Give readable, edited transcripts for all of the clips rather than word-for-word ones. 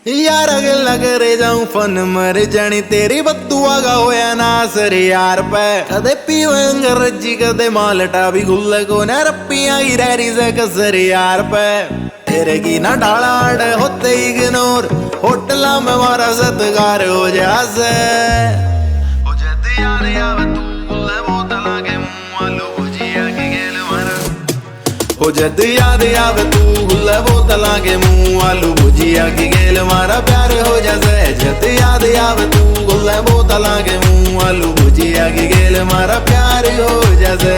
यार गल्ला करे जाऊं फन मर जानी तेरी बदुआ का होया ना सर यार पे कदे पीवे अंग्रेजी कदे मालटा भी गुल्ले को न रप्पियां की रैरी से कसर यार पे तेरे की ना डाला अड़ होते इग्नोर होटला में मारा सत्कार हो जासे हो जाते यार यावे तू गुल्ले बोतला के मुंह आलू भुजिया की गेल मारा हो जाते याद यावे तू गुल्ले बोतला के मुंह आलू भुजिया की गेल मारा प्यार हो जासे जद याद यावे तू गुल्ले बोतला के मुंह आलू भुजिया की गेल मारा प्यार हो जासे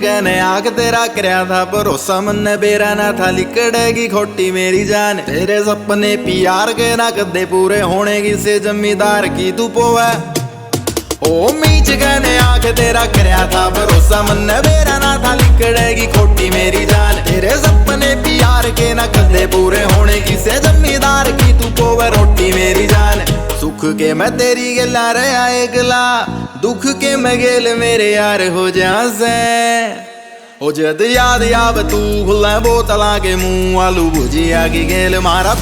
कहने आग तेरा करया था भरोसा मन बेरा ना था लिकड़ेगी खोटी मेरी जान तेरे सपने प्यार के ना कदे पूरे होने की से जमींदार की तू पोवे ओ मीच कहने आग तेरा करया था भरोसा मन बेरा ना था लिकड़ेगी खोटी मेरी जान तेरे सपने प्यार के ना कदे पूरे होने की से जमींदार की तू पोवे रोटी मेरी जान सुख के मैं तेरी गला रहा एकला दुख के मैं गेल मेरे यार हो जासे ओ जद याद यावे तू गुल्ले बोतला के मुंह आलू भुजिया की गेल मारा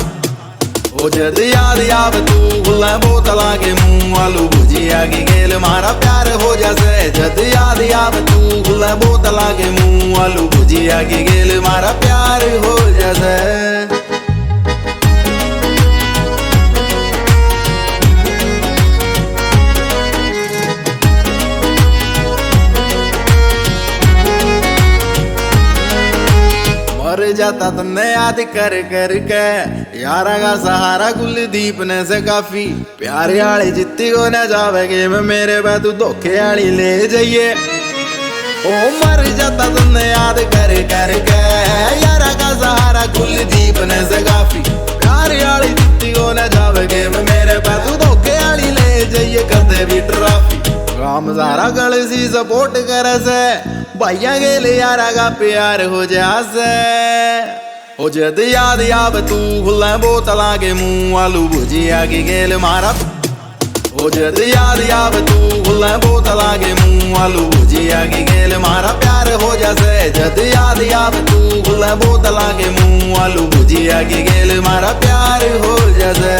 ओ जद याद यावे तू गुल्ले बोतला के मुंह आलू भुजिया की गेल मारा प्यार हो जासे जद याद यावे तू गुल्ले बोतला के मुंह आलू भुजिया की गेल मारा प्यार हो जासे मर जाता तन्ने याद कर कर के यारा का सहारा कुलदीप ने से काफी प्यारे आली जित्ती को न जावे गेम मेरे पे तू धोखे आली ले जाइए ओ मर जाता तन्ने याद कर कर के यारा का सहारा कुलदीप ने से काफी प्यारे आली जित्ती को न जावे गेम मेरे पे तू धोखे आली ले जाइए करते भी ट्रॉफी काम सारा गल सी सपोर्ट करे से भाइया गेल यारा का प्यार हो जासे ओ जद याद यावे तू गुल्ले बोतला के मुंह आलू भुजिया की गेल मारा ओ जद याद यावे तू गुल्ले बोतला के मुंह आलू भुजिया की गेल मारा प्यार हो जासे जद याद यावे तू गुल्ले बोतला के मुंह आलू भुजिया की गेल मारा प्यार हो जासे।